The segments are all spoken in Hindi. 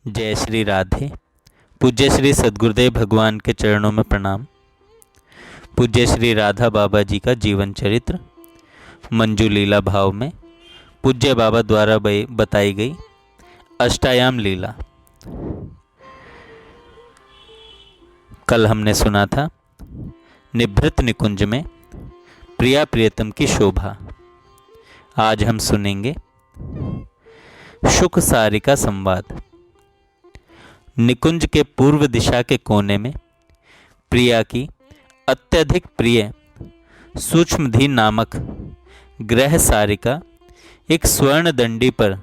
जय श्री राधे। पूज्य श्री सद्गुरुदेव भगवान के चरणों में प्रणाम। पूज्य श्री राधा बाबा जी का जीवन चरित्र मंजू लीला भाव में पूज्य बाबा द्वारा बताई गई अष्टायाम लीला। कल हमने सुना था निभृत निकुंज में प्रिया प्रियतम की शोभा। आज हम सुनेंगे शुक सारिका संवाद। निकुंज के पूर्व दिशा के कोने में प्रिया की अत्यधिक प्रिय सूक्ष्मधी नामक ग्रह सारिका एक स्वर्ण दंडी पर,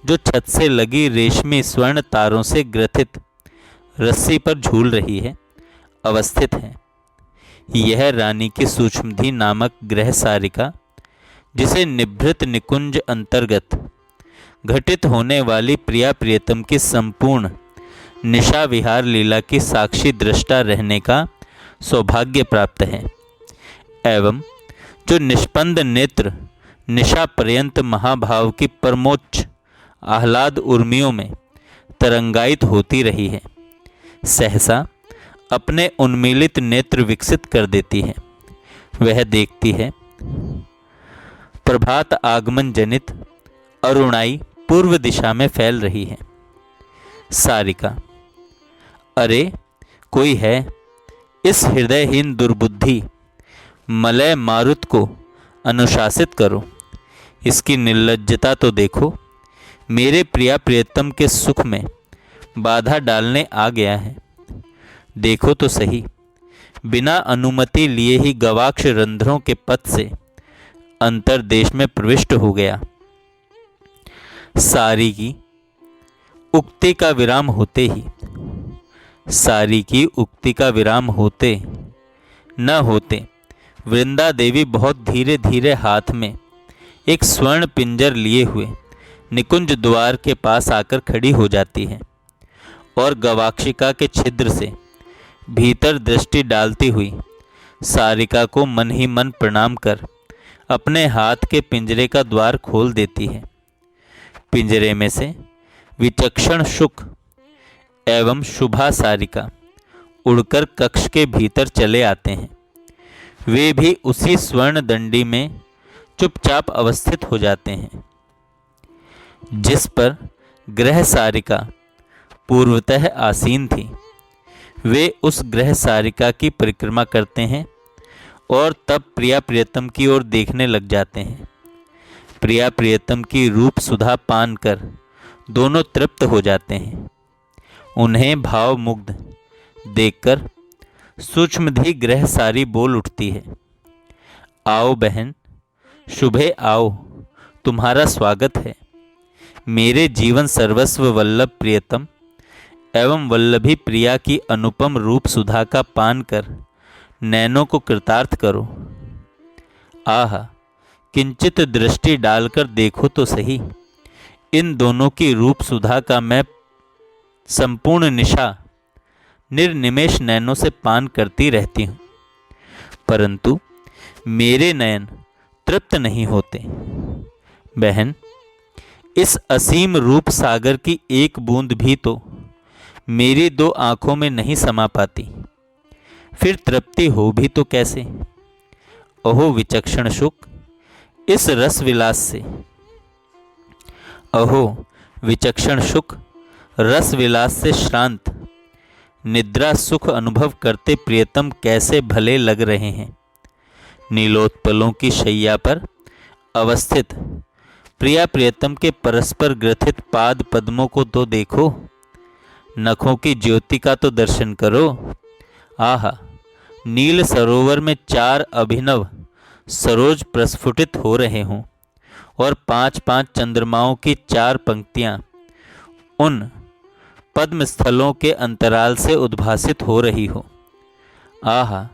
जो छत से लगी रेशमी स्वर्ण तारों से ग्रथित रस्सी पर झूल रही है, अवस्थित है। यह रानी की सूक्ष्मधी नामक ग्रह सारिका, जिसे निभृत निकुंज अंतर्गत घटित होने वाली प्रिया प्रियतम की संपूर्ण निशा विहार लीला की साक्षी दृष्टा रहने का सौभाग्य प्राप्त है, एवं जो निष्पंद नेत्र निशा पर्यंत महाभाव की परमोच्च आह्लाद उर्मियों में तरंगायित होती रही है, सहसा अपने उन्मीलित नेत्र विकसित कर देती है। वह देखती है प्रभात आगमन जनित अरुणाई पूर्व दिशा में फैल रही है। सारिका: अरे कोई है, इस हृदयहीन दुर्बुद्धि मलय मारुत को अनुशासित करो। इसकी निर्लज्जता तो देखो, मेरे प्रिया प्रियतम के सुख में बाधा डालने आ गया है। देखो तो सही, बिना अनुमति लिए ही गवाक्ष रंध्रों के पथ से अंतरदेश में प्रविष्ट हो गया। सारी की उक्ति का विराम होते न होते वृंदा देवी बहुत धीरे धीरे हाथ में एक स्वर्ण पिंजर लिए हुए निकुंज द्वार के पास आकर खड़ी हो जाती है और गवाक्षिका के छिद्र से भीतर दृष्टि डालती हुई सारिका को मन ही मन प्रणाम कर अपने हाथ के पिंजरे का द्वार खोल देती है। पिंजरे में से विचक्षण शुक एवं शुभा सारिका उड़कर कक्ष के भीतर चले आते हैं। वे भी उसी स्वर्ण दंडी में चुपचाप अवस्थित हो जाते हैं, जिस पर ग्रह सारिका पूर्वतः आसीन थी। वे उस ग्रह सारिका की परिक्रमा करते हैं और तब प्रिया प्रियतम की ओर देखने लग जाते हैं। प्रिया प्रियतम की रूप सुधा पान कर दोनों तृप्त हो जाते हैं। उन्हें भावमुग्ध देखकर सूक्ष्मधी ग्रह सारी बोल उठती है, आओ बहन, शुभे आओ, तुम्हारा स्वागत है। मेरे जीवन सर्वस्व वल्लभ प्रियतम एवं वल्लभी प्रिया की अनुपम रूप सुधा का पान कर नैनों को कृतार्थ करो। आह, किंचित दृष्टि डालकर देखो तो सही, इन दोनों की रूप सुधा का मैं संपूर्ण निशा निर्निमेष नयनों से पान करती रहती हूँ, परंतु मेरे नयन तृप्त नहीं होते। बहन, इस असीम रूप सागर की एक बूंद भी तो मेरी दो आंखों में नहीं समा पाती, फिर तृप्ति हो भी तो कैसे। ओहो विचक्षण शुक, इस रस विलास से रस विलास से श्रांत निद्रा सुख अनुभव करते प्रियतम कैसे भले लग रहे हैं। नीलोत्पलों की शैया पर अवस्थित प्रिया प्रियतम के परस्पर ग्रथित पाद पद्मों को तो देखो, नखों की ज्योति का तो दर्शन करो। आहा, नील सरोवर में 4 अभिनव सरोज प्रस्फुटित हो रहे हों और 5-5 चंद्रमाओं की 4 पंक्तियां उन पद्म स्थलों के अंतराल से उद्भासित हो रही हो। आहा,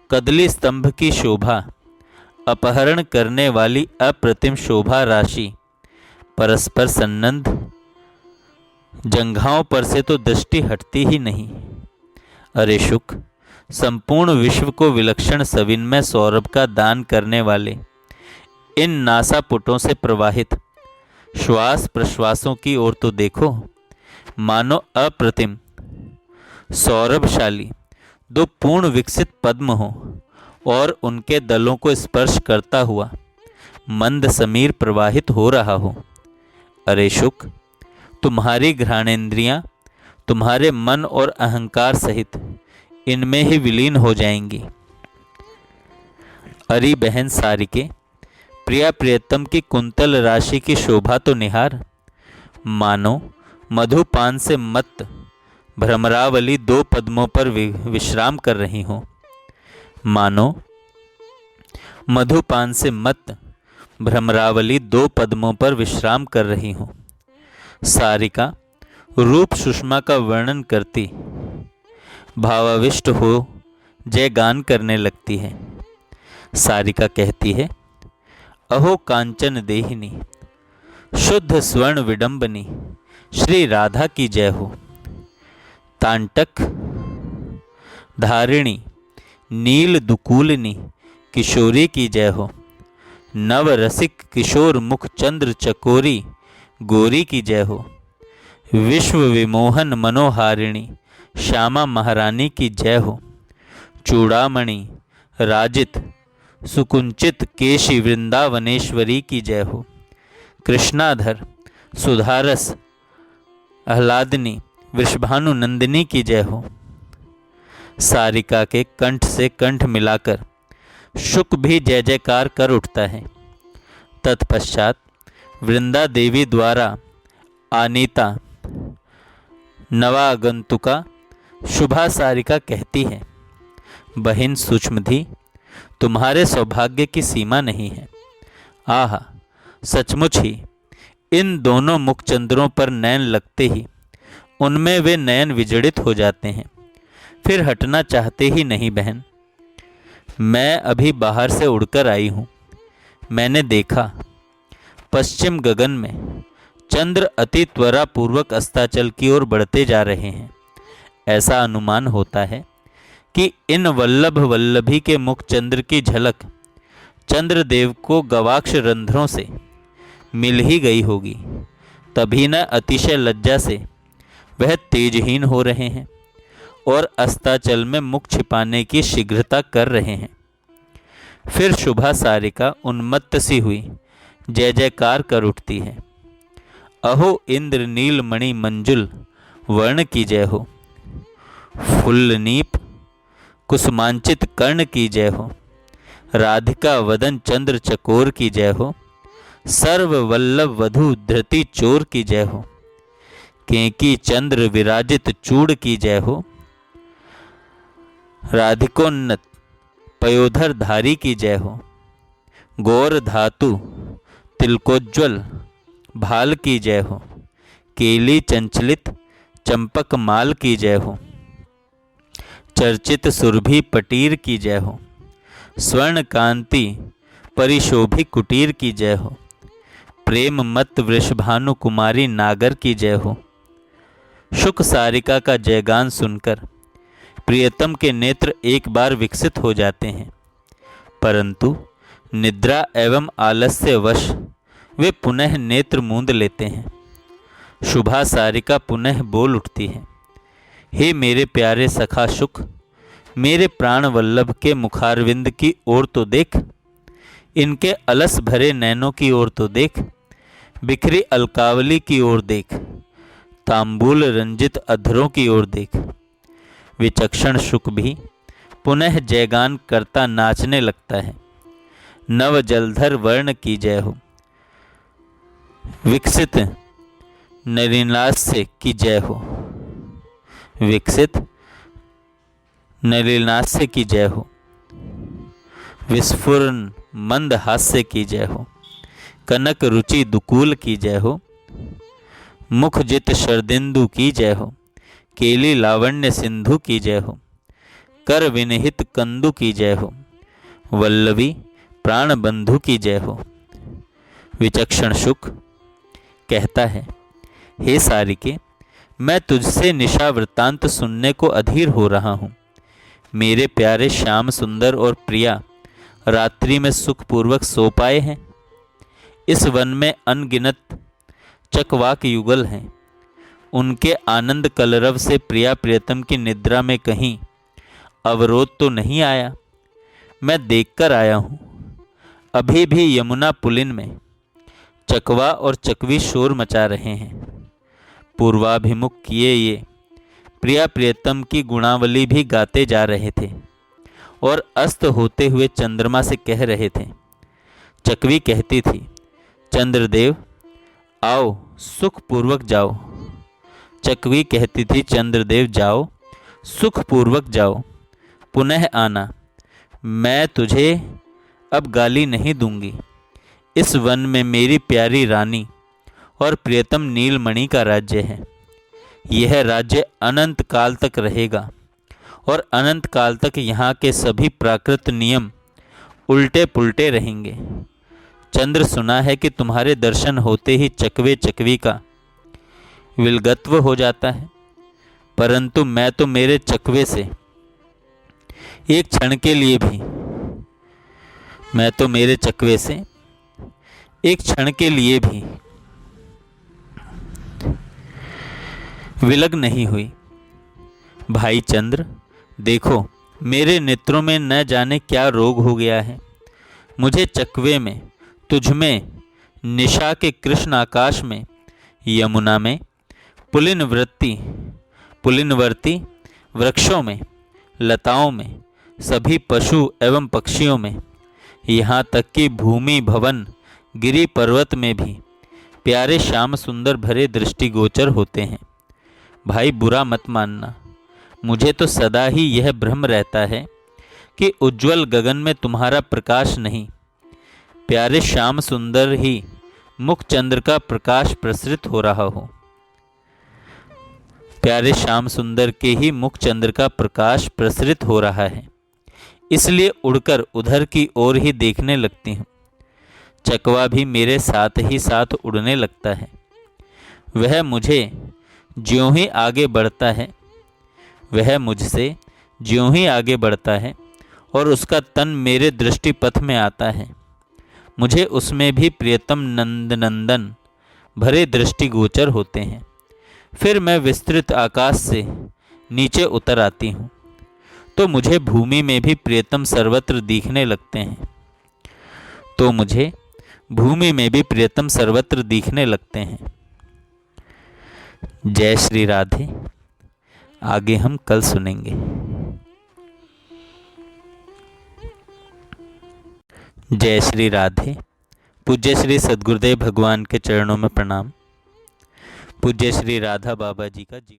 कदली स्तंभ की शोभा, अपहरण करने वाली अप्रतिम शोभा राशि परस्पर संबंध जंघाओं पर से तो दृष्टि हटती ही नहीं। अरे शुक, संपूर्ण विश्व को विलक्षण सविनमय सौरभ का दान करने वाले इन नासापुटों से प्रवाहित श्वास प्रश्वासों की ओर तो देखो। मानो अप्रतिम सौरभशाली दो पूर्ण विकसित पद्म हो और उनके दलों को स्पर्श करता हुआ मंद समीर प्रवाहित हो रहा हो। अरे शुक, तुम्हारी घ्राणेन्द्रियां तुम्हारे मन और अहंकार सहित इनमें ही विलीन हो जाएंगी। अरी बहन सारिके, प्रिया प्रियतम की कुंतल राशि की शोभा तो निहार। मानो मधुपान से मत भ्रमरावली दो पद्मों पर विश्राम कर रही हो। मानो मधुपान से मत भ्रमरावली दो पद्मों पर विश्राम कर रही हो। सारिका रूप सुषमा का वर्णन करती भावाविष्ट हो जय गान करने लगती है। सारिका कहती है, अहो कांचन देहिनी शुद्ध स्वर्ण विडंबनी श्री राधा की जय हो। तांटक धारिणी नील दुकूलनी किशोरी की जय हो। नव रसिक किशोर मुख चंद्र चकोरी गोरी की जय हो। विश्व विमोहन मनोहारिणी श्यामा महारानी की जय हो। चूड़ामणि राजित सुकुंचित केशी वृंदावनेश्वरी की जय हो। कृष्णाधर सुधारस आह्लादनी वृषभानु नंदिनी की जय हो। सारिका के कंठ से कंठ मिलाकर शुक भी जय जयकार कर उठता है। तत्पश्चात वृंदा देवी द्वारा आनीता नवागंतुका शुभा सारिका कहती है, बहिन सूक्ष्मधी, तुम्हारे सौभाग्य की सीमा नहीं है। आहा, सचमुच ही इन दोनों मुखचंद्रों पर नयन लगते ही उनमें वे नयन विजड़ित हो जाते हैं, फिर हटना चाहते ही नहीं। बहन, मैं अभी बाहर से उड़कर आई हूँ। मैंने देखा पश्चिम गगन में चंद्र अति त्वरा पूर्वक अस्ताचल की ओर बढ़ते जा रहे हैं। ऐसा अनुमान होता है कि इन वल्लभ वल्लभी के मुख चंद्र की झलक चंद्रदेव को गवाक्ष रंध्रों से मिल ही गई होगी, तभी न अतिशय लज्जा से वह तेजहीन हो रहे हैं और अस्ताचल में मुख छिपाने की शीघ्रता कर रहे हैं। फिर शुभा सारिका उन्मत्त सी हुई जय जयकार कर उठती है, अहो इंद्र नीलमणि मंजुल वर्ण की जय हो। फुल्लनीप कुसुमांचित कर्ण की जय हो। राधिका वदन चंद्र चकोर की जय हो। सर्व वल्लभ वधु धृति चोर की जय हो। केकी चंद्र विराजित चूड़ की जय हो। राधिकोन्नत पयोधर धारी की जय हो। गौर धातु तिलकोज्वल भाल की जय हो। केली चंचलित चंपक माल की जय हो। चर्चित सुरभि पटीर की जय हो। स्वर्ण कांति परिशोभी कुटीर की जय हो। प्रेम मत वृषभानु कुमारी नागर की जय हो। शुक सारिका का जयगान सुनकर प्रियतम के नेत्र एक बार विकसित हो जाते हैं, परंतु निद्रा एवं आलस्य वश वे पुनः नेत्र मूंद लेते हैं। शुभा सारिका पुनः बोल उठती है, हे मेरे प्यारे सखा शुक, मेरे प्राण वल्लभ के मुखारविंद की ओर तो देख, इनके अलस भरे नैनों की ओर तो देख, बिखरी अलकावली की ओर देख, तांबूल रंजित अधरों की ओर देख। विचक्षण शुक भी पुनः जयगान करता नाचने लगता है। नव जलधर वर्ण की जय हो। विकसित नलिनास्य की जय हो। विकसित नलिनास्य की जय हो। विस्फुरन मंद हास्य की जय हो। कनक रुचि दुकूल की जय हो। मुखजित शरदिंदु की जय हो। केली लावण्य सिंधु की जय हो। कर विनिहित कंदु की जय हो। वल्लवी प्राण बंधु की जय हो। विचक्षण शुक कहता है, हे सारिके, मैं तुझसे निशा वृत्तांत सुनने को अधीर हो रहा हूँ। मेरे प्यारे श्याम सुंदर और प्रिया रात्रि में सुखपूर्वक सो पाए हैं। इस वन में अनगिनत चकवाक युगल हैं। उनके आनंद कलरव से प्रिया प्रियतम की निद्रा में कहीं अवरोध तो नहीं आया? मैं देखकर आया हूँ। अभी भी यमुना पुलिन में चकवा और चकवी शोर मचा रहे हैं। पूर्वाभिमुख किए ये प्रिया प्रियतम की गुणावली भी गाते जा रहे थे और अस्त होते हुए चंद्रमा से कह रहे थे। चकवी कहती थी, चंद्रदेव आओ, सुखपूर्वक जाओ। चकवी कहती थी, चंद्रदेव जाओ, सुखपूर्वक जाओ, पुनः आना। मैं तुझे अब गाली नहीं दूंगी। इस वन में मेरी प्यारी रानी और प्रियतम नीलमणि का राज्य है। यह राज्य अनंत काल तक रहेगा और अनंत काल तक यहाँ के सभी प्राकृत नियम उल्टे पुल्टे रहेंगे। चंद्र, सुना है कि तुम्हारे दर्शन होते ही चकवे चकवी का विलगत्व हो जाता है, परंतु मैं तो मेरे चकवे से एक क्षण के लिए भी विलग नहीं हुई। भाई चंद्र, देखो, मेरे नेत्रों में न जाने क्या रोग हो गया है। मुझे चकवे में, तुझमें, निशा के कृष्ण आकाश में, यमुना में, पुलिनवर्ती वृक्षों में, लताओं में, सभी पशु एवं पक्षियों में, यहाँ तक कि भूमि भवन गिरी पर्वत में भी प्यारे श्याम सुंदर भरे दृष्टिगोचर होते हैं। भाई बुरा मत मानना, मुझे तो सदा ही यह भ्रम रहता है कि उज्ज्वल गगन में तुम्हारा प्रकाश नहीं, प्यारे श्याम सुंदर ही मुख चंद्र का प्रकाश प्रसरित हो रहा हो। प्यारे श्याम सुंदर के ही मुख चंद्र का प्रकाश प्रसरित हो रहा है, इसलिए उड़कर उधर की ओर ही देखने लगती हूँ। चकवा भी मेरे साथ ही साथ उड़ने लगता है। वह मुझे ज्यों ही आगे बढ़ता है, वह मुझसे ज्यों ही आगे बढ़ता है और उसका तन मेरे दृष्टिपथ में आता है, मुझे उसमें भी प्रियतम नंदन भरे दृष्टिगोचर होते हैं। फिर मैं विस्तृत आकाश से नीचे उतर आती हूँ तो मुझे भूमि में भी प्रियतम सर्वत्र दिखने लगते हैं। जय श्री राधे। आगे हम कल सुनेंगे। जय श्री राधे। पूज्य श्री सद्गुरुदेव भगवान के चरणों में प्रणाम। पूज्य श्री राधा बाबा जी का